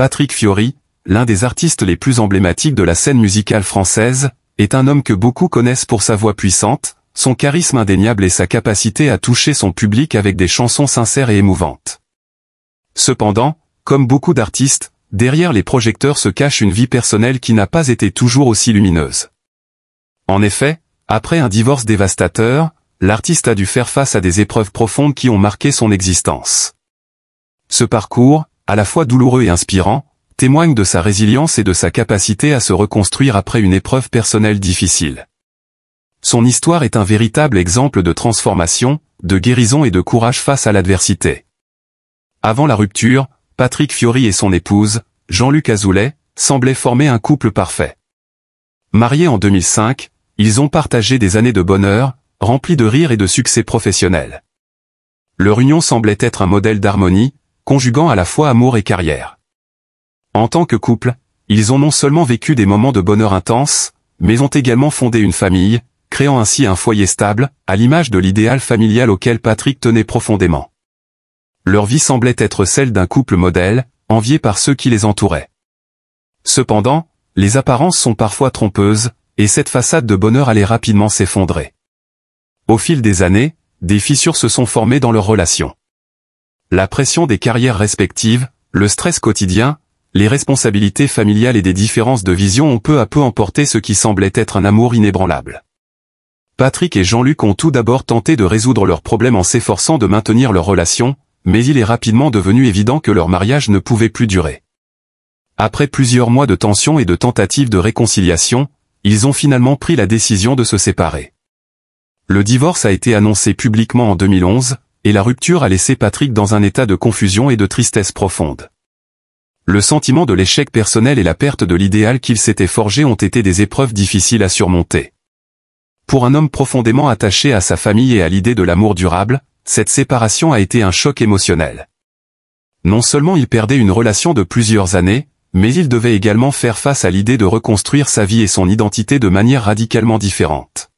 Patrick Fiori, l'un des artistes les plus emblématiques de la scène musicale française, est un homme que beaucoup connaissent pour sa voix puissante, son charisme indéniable et sa capacité à toucher son public avec des chansons sincères et émouvantes. Cependant, comme beaucoup d'artistes, derrière les projecteurs se cache une vie personnelle qui n'a pas été toujours aussi lumineuse. En effet, après un divorce dévastateur, l'artiste a dû faire face à des épreuves profondes qui ont marqué son existence. Ce parcours, à la fois douloureux et inspirant, témoigne de sa résilience et de sa capacité à se reconstruire après une épreuve personnelle difficile. Son histoire est un véritable exemple de transformation, de guérison et de courage face à l'adversité. Avant la rupture, Patrick Fiori et son épouse, Jean-Luc Azoulay, semblaient former un couple parfait. Mariés en 2005, ils ont partagé des années de bonheur, remplies de rires et de succès professionnels. Leur union semblait être un modèle d'harmonie, conjuguant à la fois amour et carrière. En tant que couple, ils ont non seulement vécu des moments de bonheur intenses, mais ont également fondé une famille, créant ainsi un foyer stable, à l'image de l'idéal familial auquel Patrick tenait profondément. Leur vie semblait être celle d'un couple modèle, envié par ceux qui les entouraient. Cependant, les apparences sont parfois trompeuses, et cette façade de bonheur allait rapidement s'effondrer. Au fil des années, des fissures se sont formées dans leur relation. La pression des carrières respectives, le stress quotidien, les responsabilités familiales et des différences de vision ont peu à peu emporté ce qui semblait être un amour inébranlable. Patrick et Jean-Luc ont tout d'abord tenté de résoudre leurs problèmes en s'efforçant de maintenir leur relation, mais il est rapidement devenu évident que leur mariage ne pouvait plus durer. Après plusieurs mois de tensions et de tentatives de réconciliation, ils ont finalement pris la décision de se séparer. Le divorce a été annoncé publiquement en 2011, et la rupture a laissé Patrick dans un état de confusion et de tristesse profonde. Le sentiment de l'échec personnel et la perte de l'idéal qu'il s'était forgé ont été des épreuves difficiles à surmonter. Pour un homme profondément attaché à sa famille et à l'idée de l'amour durable, cette séparation a été un choc émotionnel. Non seulement il perdait une relation de plusieurs années, mais il devait également faire face à l'idée de reconstruire sa vie et son identité de manière radicalement différente.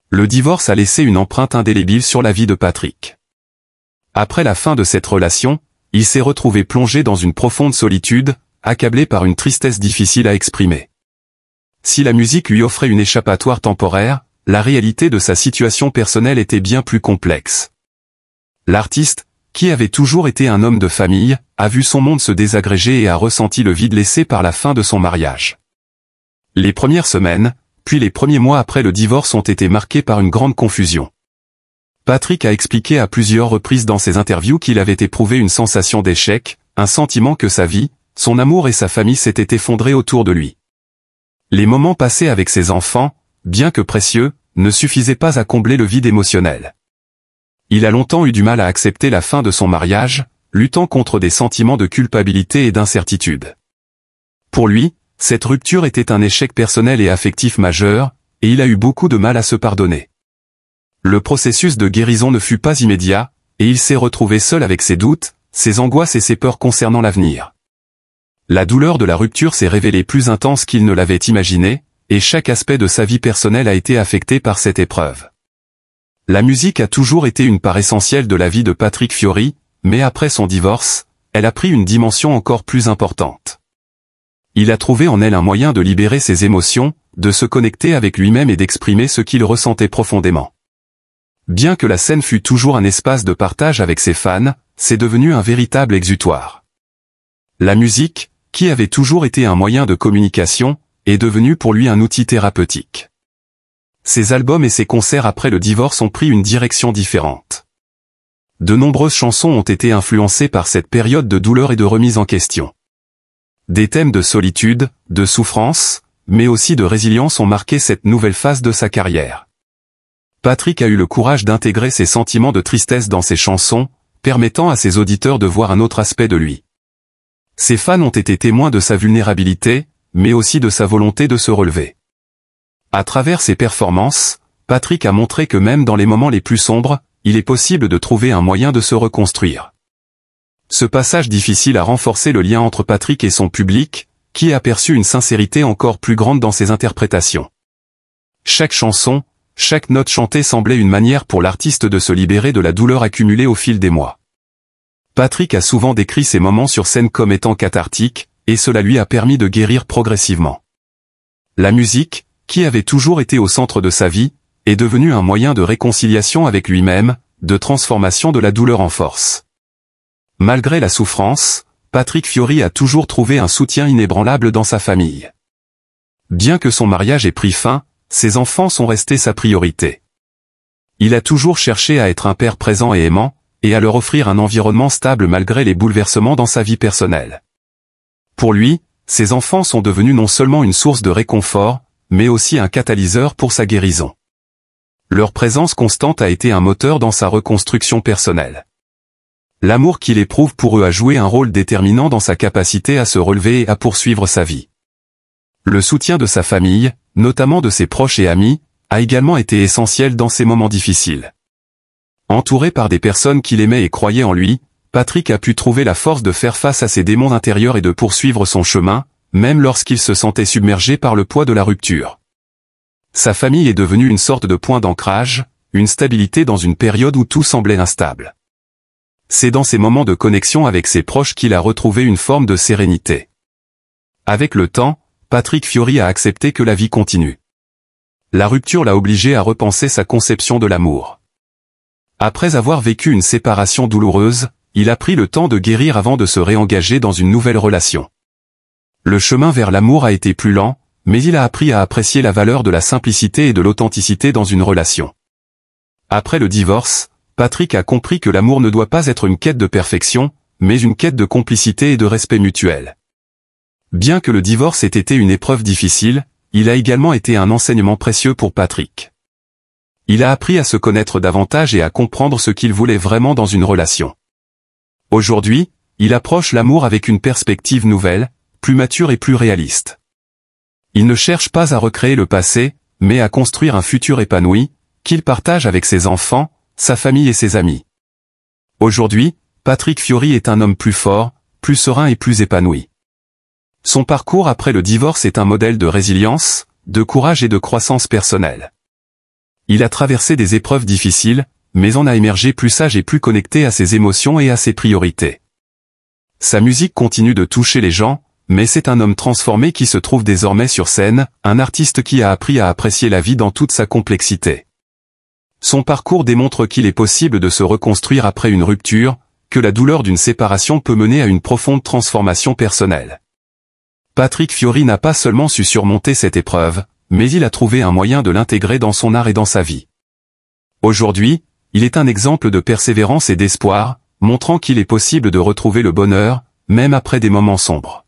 Le divorce a laissé une empreinte indélébile sur la vie de Patrick. Après la fin de cette relation, il s'est retrouvé plongé dans une profonde solitude, accablé par une tristesse difficile à exprimer. Si la musique lui offrait une échappatoire temporaire, la réalité de sa situation personnelle était bien plus complexe. L'artiste, qui avait toujours été un homme de famille, a vu son monde se désagréger et a ressenti le vide laissé par la fin de son mariage. Les premières semaines, puis les premiers mois après le divorce ont été marqués par une grande confusion. Patrick a expliqué à plusieurs reprises dans ses interviews qu'il avait éprouvé une sensation d'échec, un sentiment que sa vie, son amour et sa famille s'étaient effondrés autour de lui. Les moments passés avec ses enfants, bien que précieux, ne suffisaient pas à combler le vide émotionnel. Il a longtemps eu du mal à accepter la fin de son mariage, luttant contre des sentiments de culpabilité et d'incertitude. Pour lui, cette rupture était un échec personnel et affectif majeur, et il a eu beaucoup de mal à se pardonner. Le processus de guérison ne fut pas immédiat, et il s'est retrouvé seul avec ses doutes, ses angoisses et ses peurs concernant l'avenir. La douleur de la rupture s'est révélée plus intense qu'il ne l'avait imaginé, et chaque aspect de sa vie personnelle a été affecté par cette épreuve. La musique a toujours été une part essentielle de la vie de Patrick Fiori, mais après son divorce, elle a pris une dimension encore plus importante. Il a trouvé en elle un moyen de libérer ses émotions, de se connecter avec lui-même et d'exprimer ce qu'il ressentait profondément. Bien que la scène fût toujours un espace de partage avec ses fans, c'est devenu un véritable exutoire. La musique, qui avait toujours été un moyen de communication, est devenue pour lui un outil thérapeutique. Ses albums et ses concerts après le divorce ont pris une direction différente. De nombreuses chansons ont été influencées par cette période de douleur et de remise en question. Des thèmes de solitude, de souffrance, mais aussi de résilience ont marqué cette nouvelle phase de sa carrière. Patrick a eu le courage d'intégrer ses sentiments de tristesse dans ses chansons, permettant à ses auditeurs de voir un autre aspect de lui. Ses fans ont été témoins de sa vulnérabilité, mais aussi de sa volonté de se relever. À travers ses performances, Patrick a montré que même dans les moments les plus sombres, il est possible de trouver un moyen de se reconstruire. Ce passage difficile a renforcé le lien entre Patrick et son public, qui a perçu une sincérité encore plus grande dans ses interprétations. Chaque chanson, chaque note chantée semblait une manière pour l'artiste de se libérer de la douleur accumulée au fil des mois. Patrick a souvent décrit ces moments sur scène comme étant cathartiques, et cela lui a permis de guérir progressivement. La musique, qui avait toujours été au centre de sa vie, est devenue un moyen de réconciliation avec lui-même, de transformation de la douleur en force. Malgré la souffrance, Patrick Fiori a toujours trouvé un soutien inébranlable dans sa famille. Bien que son mariage ait pris fin, ses enfants sont restés sa priorité. Il a toujours cherché à être un père présent et aimant, et à leur offrir un environnement stable malgré les bouleversements dans sa vie personnelle. Pour lui, ses enfants sont devenus non seulement une source de réconfort, mais aussi un catalyseur pour sa guérison. Leur présence constante a été un moteur dans sa reconstruction personnelle. L'amour qu'il éprouve pour eux a joué un rôle déterminant dans sa capacité à se relever et à poursuivre sa vie. Le soutien de sa famille, notamment de ses proches et amis, a également été essentiel dans ces moments difficiles. Entouré par des personnes qu'il aimait et croyait en lui, Patrick a pu trouver la force de faire face à ses démons intérieurs et de poursuivre son chemin, même lorsqu'il se sentait submergé par le poids de la rupture. Sa famille est devenue une sorte de point d'ancrage, une stabilité dans une période où tout semblait instable. C'est dans ces moments de connexion avec ses proches qu'il a retrouvé une forme de sérénité. Avec le temps, Patrick Fiori a accepté que la vie continue. La rupture l'a obligé à repenser sa conception de l'amour. Après avoir vécu une séparation douloureuse, il a pris le temps de guérir avant de se réengager dans une nouvelle relation. Le chemin vers l'amour a été plus lent, mais il a appris à apprécier la valeur de la simplicité et de l'authenticité dans une relation. Après le divorce, Patrick a compris que l'amour ne doit pas être une quête de perfection, mais une quête de complicité et de respect mutuel. Bien que le divorce ait été une épreuve difficile, il a également été un enseignement précieux pour Patrick. Il a appris à se connaître davantage et à comprendre ce qu'il voulait vraiment dans une relation. Aujourd'hui, il approche l'amour avec une perspective nouvelle, plus mature et plus réaliste. Il ne cherche pas à recréer le passé, mais à construire un futur épanoui, qu'il partage avec ses enfants, sa famille et ses amis. Aujourd'hui, Patrick Fiori est un homme plus fort, plus serein et plus épanoui. Son parcours après le divorce est un modèle de résilience, de courage et de croissance personnelle. Il a traversé des épreuves difficiles, mais en a émergé plus sage et plus connecté à ses émotions et à ses priorités. Sa musique continue de toucher les gens, mais c'est un homme transformé qui se trouve désormais sur scène, un artiste qui a appris à apprécier la vie dans toute sa complexité. Son parcours démontre qu'il est possible de se reconstruire après une rupture, que la douleur d'une séparation peut mener à une profonde transformation personnelle. Patrick Fiori n'a pas seulement su surmonter cette épreuve, mais il a trouvé un moyen de l'intégrer dans son art et dans sa vie. Aujourd'hui, il est un exemple de persévérance et d'espoir, montrant qu'il est possible de retrouver le bonheur, même après des moments sombres.